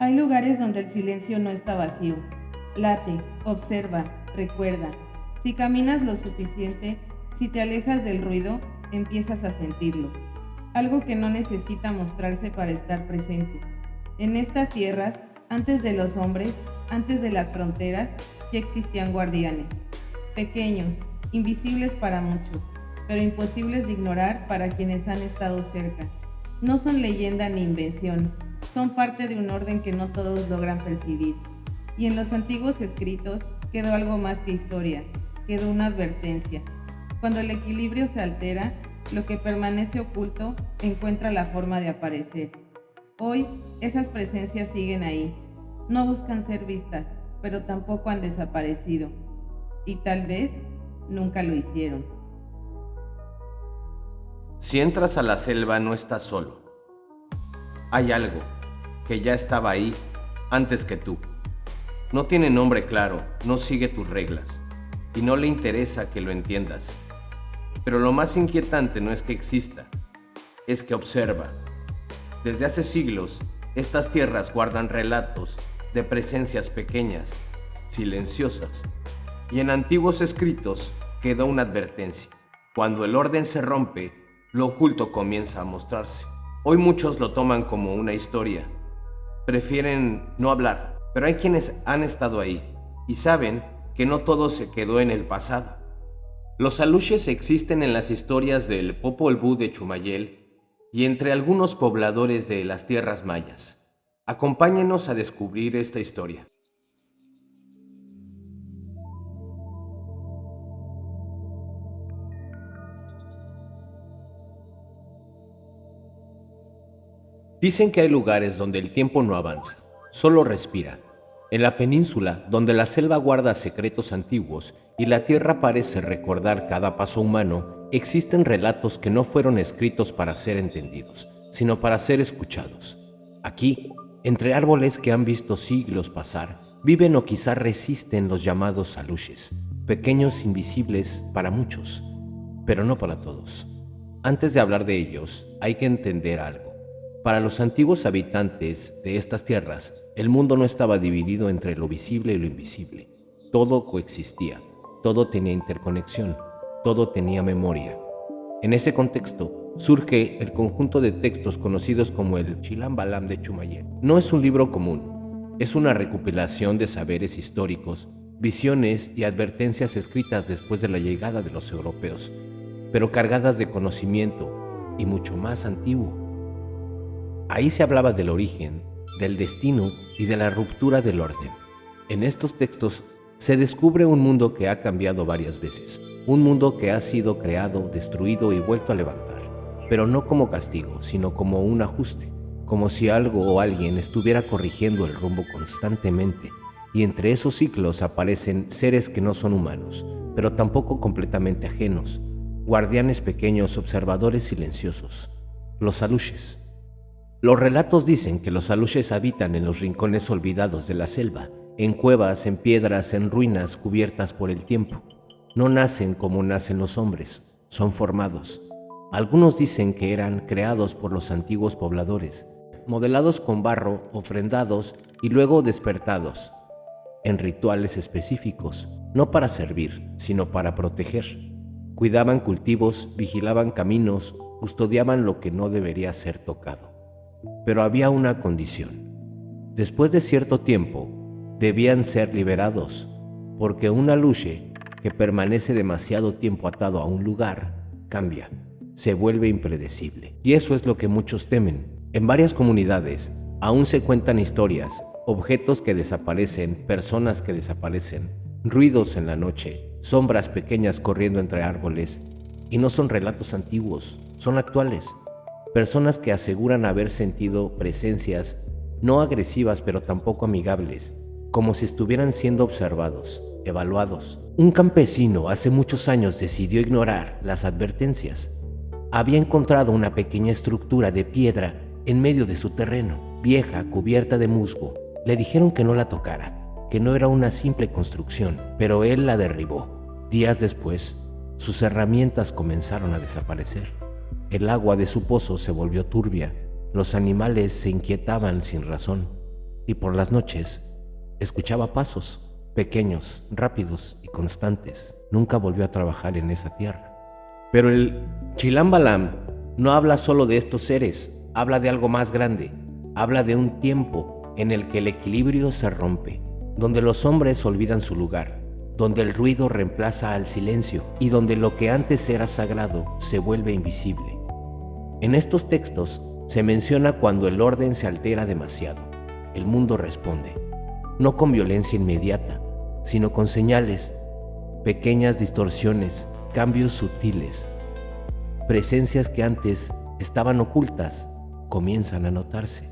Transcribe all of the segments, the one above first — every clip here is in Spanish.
Hay lugares donde el silencio no está vacío. Late, observa, recuerda. Si caminas lo suficiente, si te alejas del ruido, empiezas a sentirlo. Algo que no necesita mostrarse para estar presente. En estas tierras, antes de los hombres, antes de las fronteras, ya existían guardianes. Pequeños, invisibles para muchos, pero imposibles de ignorar para quienes han estado cerca. No son leyenda ni invención, son parte de un orden que no todos logran percibir. Y en los antiguos escritos quedó algo más que historia, quedó una advertencia. Cuando el equilibrio se altera, lo que permanece oculto encuentra la forma de aparecer. Hoy, esas presencias siguen ahí. No buscan ser vistas, pero tampoco han desaparecido. Y tal vez nunca lo hicieron. Si entras a la selva no estás solo. Hay algo que ya estaba ahí antes que tú. No tiene nombre claro, no sigue tus reglas y no le interesa que lo entiendas. Pero lo más inquietante no es que exista, es que observa. Desde hace siglos, estas tierras guardan relatos de presencias pequeñas, silenciosas, y en antiguos escritos quedó una advertencia. Cuando el orden se rompe, lo oculto comienza a mostrarse. Hoy muchos lo toman como una historia. Prefieren no hablar, pero hay quienes han estado ahí y saben que no todo se quedó en el pasado. Los aluches existen en las historias del Popol Vuh de Chumayel y entre algunos pobladores de las tierras mayas. Acompáñenos a descubrir esta historia. Dicen que hay lugares donde el tiempo no avanza, solo respira. En la península, donde la selva guarda secretos antiguos y la tierra parece recordar cada paso humano, existen relatos que no fueron escritos para ser entendidos, sino para ser escuchados. Aquí, entre árboles que han visto siglos pasar, viven o quizá resisten los llamados aluches, pequeños invisibles para muchos, pero no para todos. Antes de hablar de ellos, hay que entender algo. Para los antiguos habitantes de estas tierras, el mundo no estaba dividido entre lo visible y lo invisible. Todo coexistía, todo tenía interconexión, todo tenía memoria. En ese contexto, surge el conjunto de textos conocidos como el Chilam Balam de Chumayel. No es un libro común, es una recopilación de saberes históricos, visiones y advertencias escritas después de la llegada de los europeos, pero cargadas de conocimiento y mucho más antiguo. Ahí se hablaba del origen, del destino y de la ruptura del orden. En estos textos se descubre un mundo que ha cambiado varias veces, un mundo que ha sido creado, destruido y vuelto a levantar, pero no como castigo, sino como un ajuste, como si algo o alguien estuviera corrigiendo el rumbo constantemente, y entre esos ciclos aparecen seres que no son humanos, pero tampoco completamente ajenos, guardianes pequeños, observadores silenciosos, los aluches. Los relatos dicen que los aluches habitan en los rincones olvidados de la selva, en cuevas, en piedras, en ruinas cubiertas por el tiempo. No nacen como nacen los hombres, son formados. Algunos dicen que eran creados por los antiguos pobladores, modelados con barro, ofrendados y luego despertados, en rituales específicos, no para servir, sino para proteger. Cuidaban cultivos, vigilaban caminos, custodiaban lo que no debería ser tocado. Pero había una condición. Después de cierto tiempo, debían ser liberados, porque un aluche que permanece demasiado tiempo atado a un lugar, cambia, se vuelve impredecible. Y eso es lo que muchos temen. En varias comunidades, aún se cuentan historias, objetos que desaparecen, personas que desaparecen, ruidos en la noche, sombras pequeñas corriendo entre árboles, y no son relatos antiguos, son actuales. Personas que aseguran haber sentido presencias no agresivas pero tampoco amigables, como si estuvieran siendo observados, evaluados. Un campesino hace muchos años decidió ignorar las advertencias. Había encontrado una pequeña estructura de piedra en medio de su terreno, vieja, cubierta de musgo. Le dijeron que no la tocara, que no era una simple construcción, pero él la derribó. Días después, sus herramientas comenzaron a desaparecer. El agua de su pozo se volvió turbia, los animales se inquietaban sin razón. y por las noches escuchaba pasos, pequeños, rápidos y constantes. Nunca volvió a trabajar en esa tierra. Pero el Chilam Balam no habla solo de estos seres, habla de algo más grande, habla de un tiempo en el que el equilibrio se rompe, donde los hombres olvidan su lugar, donde el ruido reemplaza al silencio y donde lo que antes era sagrado se vuelve invisible. En estos textos se menciona cuando el orden se altera demasiado. El mundo responde, no con violencia inmediata, sino con señales, pequeñas distorsiones, cambios sutiles. Presencias que antes estaban ocultas comienzan a notarse.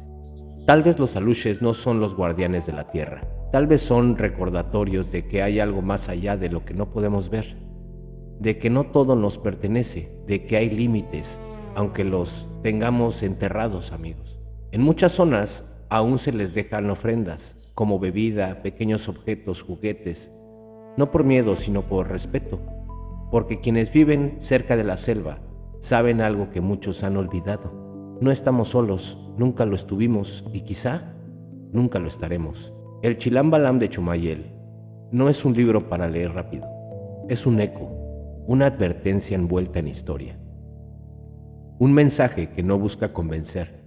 Tal vez los aluches no son los guardianes de la tierra. Tal vez son recordatorios de que hay algo más allá de lo que no podemos ver, de que no todo nos pertenece, de que hay límites, aunque los tengamos enterrados, amigos. En muchas zonas aún se les dejan ofrendas, como bebida, pequeños objetos, juguetes, no por miedo, sino por respeto, porque quienes viven cerca de la selva saben algo que muchos han olvidado. No estamos solos, nunca lo estuvimos y quizá nunca lo estaremos. El Chilam Balam de Chumayel no es un libro para leer rápido, es un eco, una advertencia envuelta en historia. Un mensaje que no busca convencer,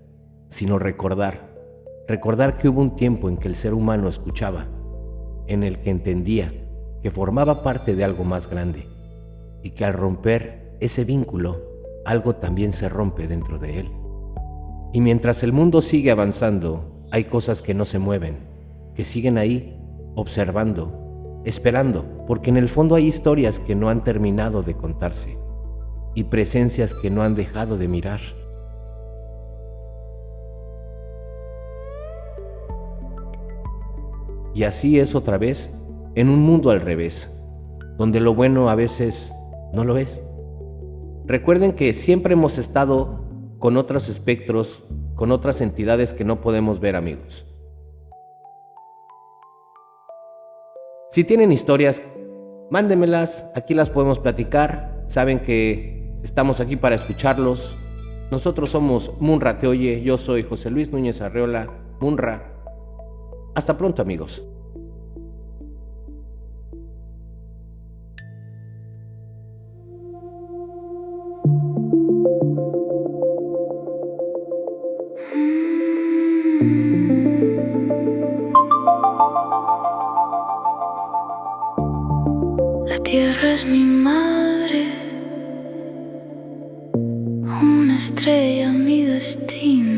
sino recordar que hubo un tiempo en que el ser humano escuchaba, en el que entendía que formaba parte de algo más grande y que al romper ese vínculo, algo también se rompe dentro de él. Y mientras el mundo sigue avanzando, hay cosas que no se mueven, que siguen ahí, observando, esperando, porque en el fondo hay historias que no han terminado de contarse y presencias que no han dejado de mirar. Y así es otra vez en un mundo al revés, donde lo bueno a veces no lo es. Recuerden que siempre hemos estado con otros espectros, con otras entidades que no podemos ver, amigos. Si tienen historias, mándenmelas, aquí las podemos platicar. Saben que estamos aquí para escucharlos. Nosotros somos Munra Te Oye, yo soy José Luis Núñez Arreola, Munra. Hasta pronto, amigos. La tierra es mi madre, una estrella mi destino.